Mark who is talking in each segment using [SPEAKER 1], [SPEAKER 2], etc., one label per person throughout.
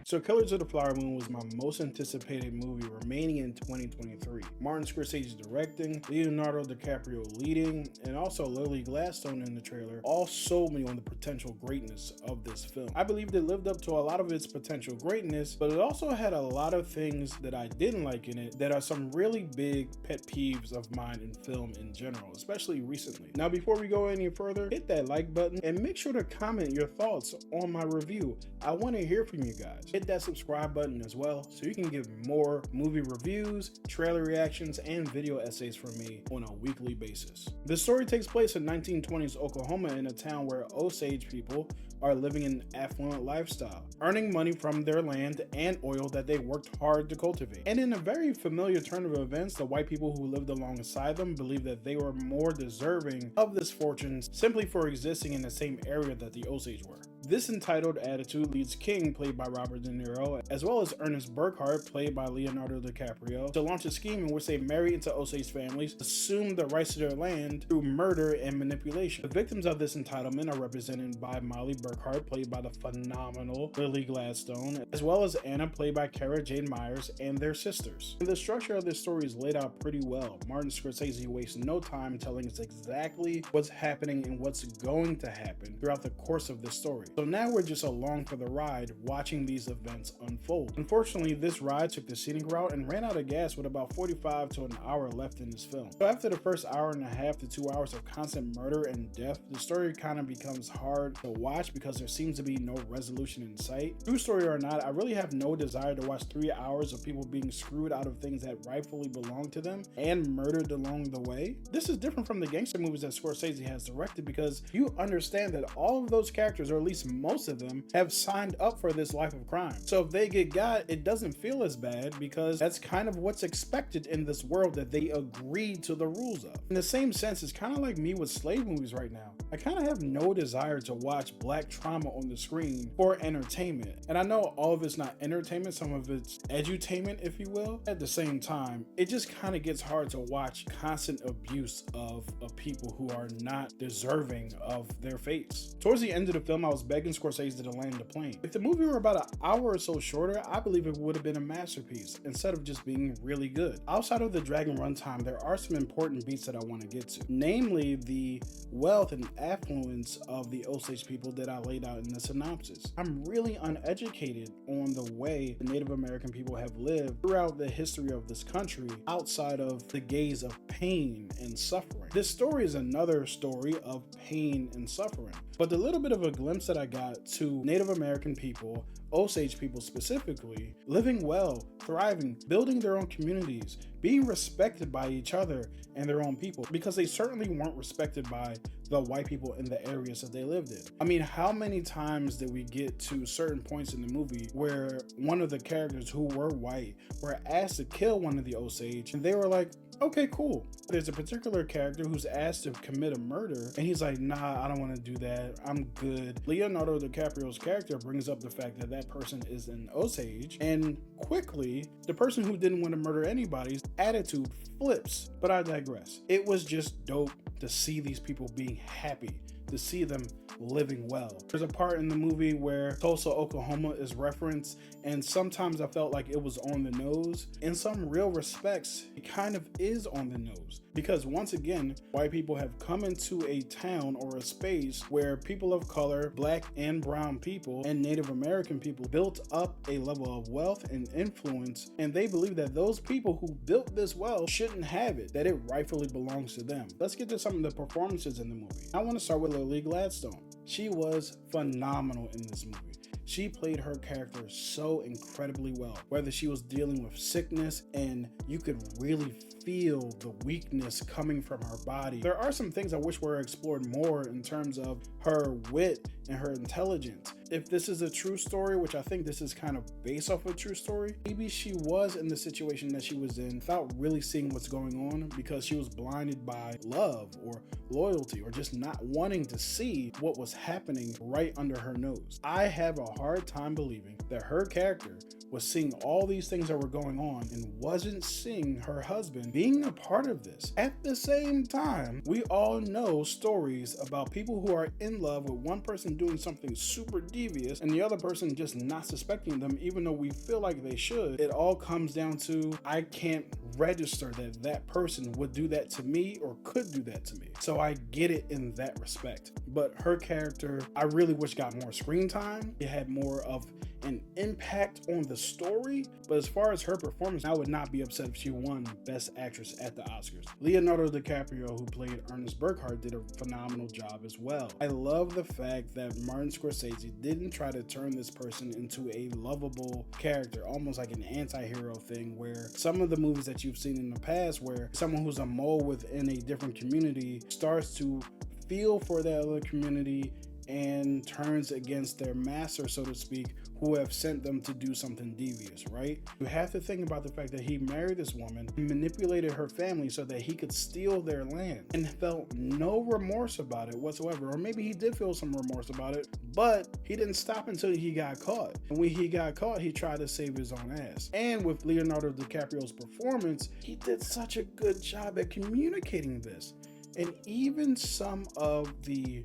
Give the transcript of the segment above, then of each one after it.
[SPEAKER 1] So Killers of the Flower Moon was my most anticipated movie remaining in 2023. Martin Scorsese directing, Leonardo DiCaprio leading, and also Lily Gladstone in the trailer all sold me on the potential greatness of this film. I believed it lived up to a lot of its potential greatness, but it also had a lot of things that I didn't like in it that are some really big pet peeves of mine in film in general, especially recently. Now, before we go any further, hit that like button and make sure to comment your thoughts on my review. I want to hear from you guys. Hit that subscribe button as well so you can get more movie reviews, trailer reactions, and video essays from me on a weekly basis. The story takes place in 1920s Oklahoma in a town where Osage people are living an affluent lifestyle, earning money from their land and oil that they worked hard to cultivate. And in a very familiar turn of events, the white people who lived alongside them believed that they were more deserving of this fortune simply for existing in the same area that the Osage were. This entitled attitude leads King, played by Robert De Niro, as well as Ernest Burkhart, played by Leonardo DiCaprio, to launch a scheme in which they marry into Osage families, assume the rights to their land through murder and manipulation. The victims of this entitlement are represented by Mollie Burkhart, played by the phenomenal Lily Gladstone, as well as Anna, played by Cara Jade Myers, and their sisters. And the structure of this story is laid out pretty well. Martin Scorsese wastes no time telling us exactly what's happening and what's going to happen throughout the course of this story. So now we're just along for the ride, watching these events unfold. Unfortunately, this ride took the scenic route and ran out of gas with about 45 to an hour left in this film. So after the first hour and a half to 2 hours of constant murder and death, the story kind of becomes hard to watch because there seems to be no resolution in sight. True story or not, I really have no desire to watch 3 hours of people being screwed out of things that rightfully belong to them and murdered along the way. This is different from the gangster movies that Scorsese has directed because you understand that all of those characters, or at least most of them, have signed up for this life of crime. So if they get got, it doesn't feel as bad because that's kind of what's expected in this world that they agreed to the rules of. In the same sense, it's kind of like me with slave movies right now. I kind of have no desire to watch black trauma on the screen for entertainment. And I know all of it's not entertainment, some of it's edutainment, if you will. At the same time, it just kind of gets hard to watch constant abuse of people who are not deserving of their fates. Towards the end of the film, I was begging Scorsese to land the plane. If the movie were about an hour or so shorter, I believe it would have been a masterpiece instead of just being really good. Outside of the dragging runtime, there are some important beats that I want to get to, namely the wealth and affluence of the Osage people that I laid out in the synopsis. I'm really uneducated on the way the Native American people have lived throughout the history of this country outside of the gaze of pain and suffering. This story is another story of pain and suffering, but the little bit of a glimpse that I got to Native American people, Osage people specifically, living well, thriving, building their own communities, being respected by each other and their own people, because they certainly weren't respected by the white people in the areas that they lived in. I mean, how many times did we get to certain points in the movie where one of the characters who were white were asked to kill one of the Osage and they were like, okay, cool. There's a particular character who's asked to commit a murder and he's like, nah, I don't want to do that. I'm good. Leonardo DiCaprio's character brings up the fact that that person is an Osage, and quickly, the person who didn't want to murder anybody's attitude flips. But I digress. It was just dope to see these people being happy, to see them living well. There's a part in the movie where Tulsa, Oklahoma is referenced, and sometimes I felt like it was on the nose. In some real respects, it kind of is on the nose, because once again, white people have come into a town or a space where people of color, black and brown people, and Native American people built up a level of wealth and influence, and they believe that those people who built this wealth shouldn't have it, that it rightfully belongs to them. Let's get to some of the performances in the movie. I want to start with Lily Gladstone. She was phenomenal in this movie. She played her character so incredibly well, whether she was dealing with sickness and you could really feel the weakness coming from her body. There are some things I wish were explored more in terms of her wit and her intelligence. If this is a true story, which I think this is kind of based off of a true story, maybe she was in the situation that she was in without really seeing what's going on because she was blinded by love or loyalty or just not wanting to see what was happening right under her nose. I have a hard time believing that her character was seeing all these things that were going on and wasn't seeing her husband being a part of this. At the same time, we all know stories about people who are in love with one person doing something super devious and the other person just not suspecting them, even though we feel like they should. It all comes down to, I can't register that that person would do that to me or could do that to me. So I get it in that respect. But her character, I really wish got more screen time. It had more of an impact on the story. But as far as her performance, I would not be upset if she won Best Actress at the Oscars. Leonardo DiCaprio, who played Ernest Burkhart, did a phenomenal job as well. I love the fact that Martin Scorsese didn't try to turn this person into a lovable character, almost like an anti-hero thing, where some of the movies that you've seen in the past where someone who's a mole within a different community starts to feel for that other community and turns against their master, so to speak, who have sent them to do something devious, right? You have to think about the fact that he married this woman, manipulated her family so that he could steal their land, and felt no remorse about it whatsoever. Or maybe he did feel some remorse about it, but he didn't stop until he got caught. And when he got caught, he tried to save his own ass. And with Leonardo DiCaprio's performance, he did such a good job at communicating this. And even some of the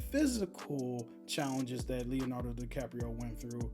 [SPEAKER 1] physical challenges that Leonardo DiCaprio went through,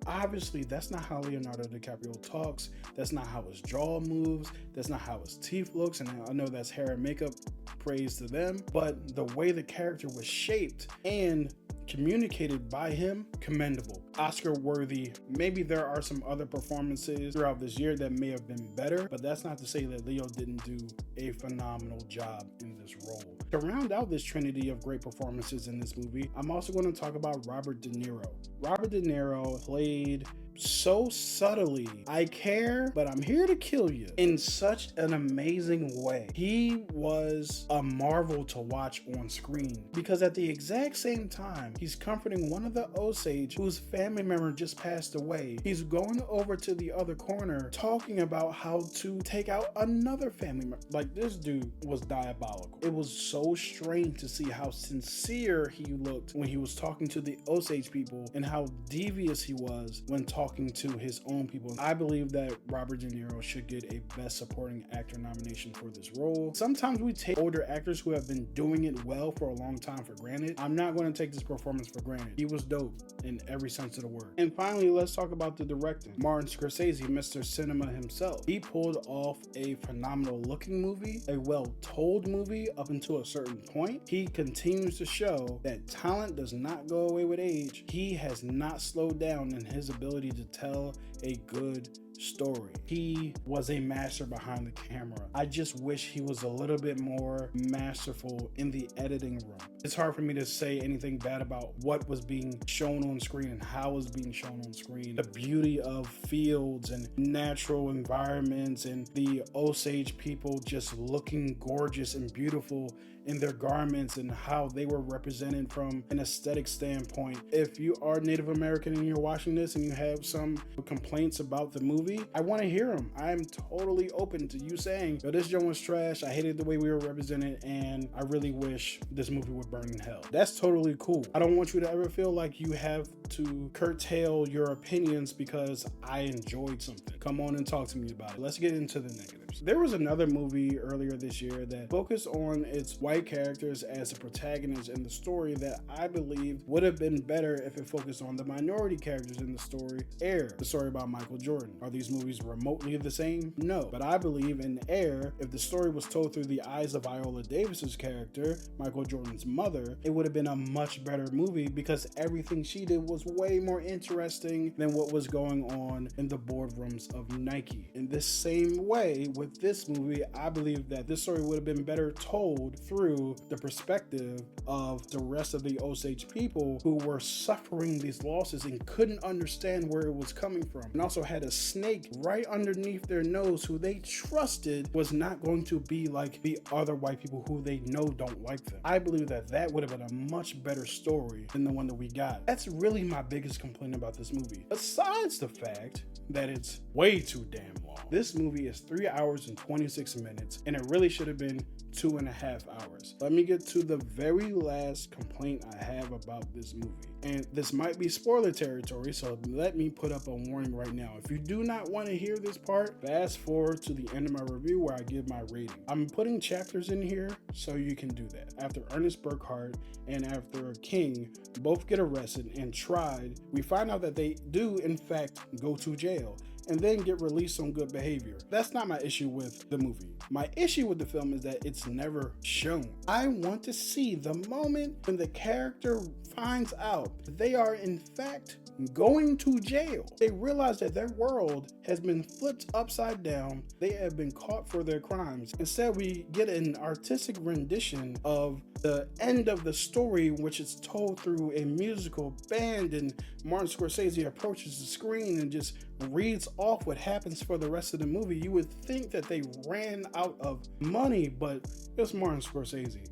[SPEAKER 1] obviously that's not how Leonardo DiCaprio talks, that's not how his jaw moves, that's not how his teeth looks, and I know that's hair and makeup, praise to them, but the way the character was shaped and communicated by him, commendable, Oscar worthy. Maybe there are some other performances throughout this year that may have been better, but that's not to say that Leo didn't do a phenomenal job in this role. To round out this trinity of great performances in this movie, I'm also going to talk about Robert De Niro. Robert De Niro played so subtly, I care, but I'm here to kill you, in such an amazing way. He was a marvel to watch on screen because at the exact same time, he's comforting one of the Osage whose family member just passed away. He's going over to the other corner talking about how to take out another family member. Like, this dude was diabolical. It was so strange to see how sincere he looked when he was talking to the Osage people and how devious he was when talking to his own people. I believe that Robert De Niro should get a Best Supporting Actor nomination for this role. Sometimes we take older actors who have been doing it well for a long time for granted. I'm not going to take this performance for granted. He was dope in every sense of the word. And finally, let's talk about the directing. Martin Scorsese, Mr. Cinema himself. He pulled off a phenomenal looking movie, a well-told movie up until a certain point. He continues to show that talent does not go away with age. He has not slowed down in his ability to tell a good story. He was a master behind the camera. I just wish he was a little bit more masterful in the editing room. It's hard for me to say anything bad about what was being shown on screen and how it was being shown on screen. The beauty of fields and natural environments and the Osage people just looking gorgeous and beautiful in their garments and how they were represented from an aesthetic standpoint. If you are Native American and you're watching this and you have some complaints about the movie, I want to hear them. I'm totally open to you saying, yo, this joint was trash, I hated the way we were represented, and I really wish this movie would burn in hell. That's totally cool. I don't want you to ever feel like you have to curtail your opinions because I enjoyed something. Come on and talk to me about it. Let's get into the negatives. There was another movie earlier this year that focused on its white characters as the protagonists in the story that I believe would have been better if it focused on the minority characters in the story. Air, the story about Michael Jordan. Are these movies remotely the same? No, but I believe in Air, if the story was told through the eyes of Viola Davis's character, Michael Jordan's mother, it would have been a much better movie because everything she did was way more interesting than what was going on in the boardrooms of Nike. In this same way, with this movie, I believe that this story would have been better told through the perspective of the rest of the Osage people who were suffering these losses and couldn't understand where it was coming from, and also had a snake right underneath their nose who they trusted was not going to be like the other white people who they know don't like them. I believe that that would have been a much better story than the one that we got. That's really my biggest complaint about this movie, besides the fact that it's way too damn long. This movie is 3 hours and 26 minutes, and it really should have been 2.5 hours. Let me get to the very last complaint I have about this movie. And this might be spoiler territory, so let me put up a warning right now. If you do not want to hear this part, fast forward to the end of my review where I give my rating. I'm putting chapters in here so you can do that. After Ernest Burkhart and after King both get arrested and tried, we find out that they do in fact go to jail and then get released on good behavior. That's not my issue with the movie. My issue with the film is that it's never shown. I want to see the moment when the character finds out that they are in fact going to jail. They realize that their world has been flipped upside down. They have been caught for their crimes. Instead, we get an artistic rendition of the end of the story, which is told through a musical band, and Martin Scorsese approaches the screen and just reads off what happens for the rest of the movie. You would think that they ran out of money, but it's Martin Scorsese.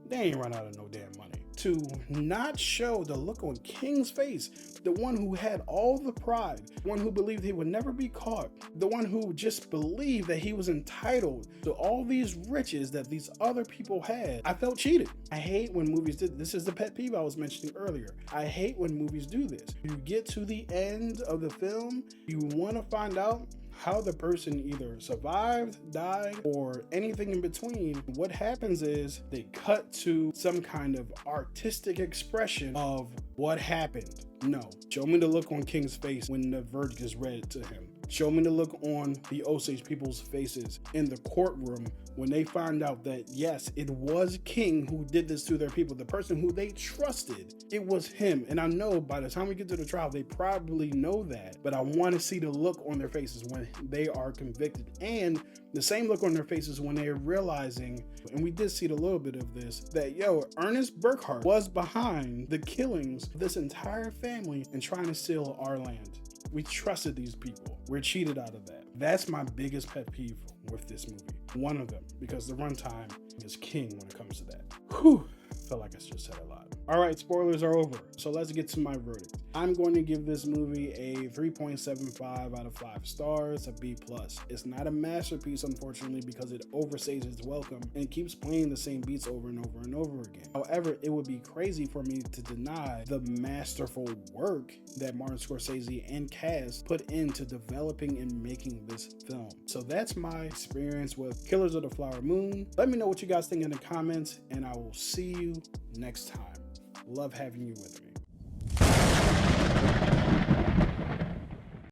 [SPEAKER 1] They ain't run out of no damn money. To not show the look on King's face, the one who had all the pride, the one who believed he would never be caught, the one who just believed that he was entitled to all these riches that these other people had. I felt cheated. I hate when movies do this. Is the pet peeve I was mentioning earlier. I hate when movies do this. You get to the end of the film, you want to find out how the person either survived, died, or anything in between. What happens is they cut to some kind of artistic expression of what happened. No, show me the look on King's face when the verdict is read to him. Show me the look on the Osage people's faces in the courtroom when they find out that yes, it was King who did this to their people, the person who they trusted. It was him. And I know by the time we get to the trial, they probably know that, but I want to see the look on their faces when they are convicted, and the same look on their faces when they're realizing, and we did see a little bit of this, that Ernest Burkhart was behind the killings of this entire family and trying to steal our land. We trusted these people. We're cheated out of that. That's my biggest pet peeve with this movie. One of them, because the runtime is king when it comes to that. Whew, felt like I just said a lot. All right, spoilers are over. So let's get to my verdict. I'm going to give this movie a 3.75 out of 5 stars, a B+. It's not a masterpiece, unfortunately, because it overstays its welcome and keeps playing the same beats over and over and over again. However, it would be crazy for me to deny the masterful work that Martin Scorsese and cast put into developing and making this film. So that's my experience with Killers of the Flower Moon. Let me know what you guys think in the comments, and I will see you next time. Love having you with me.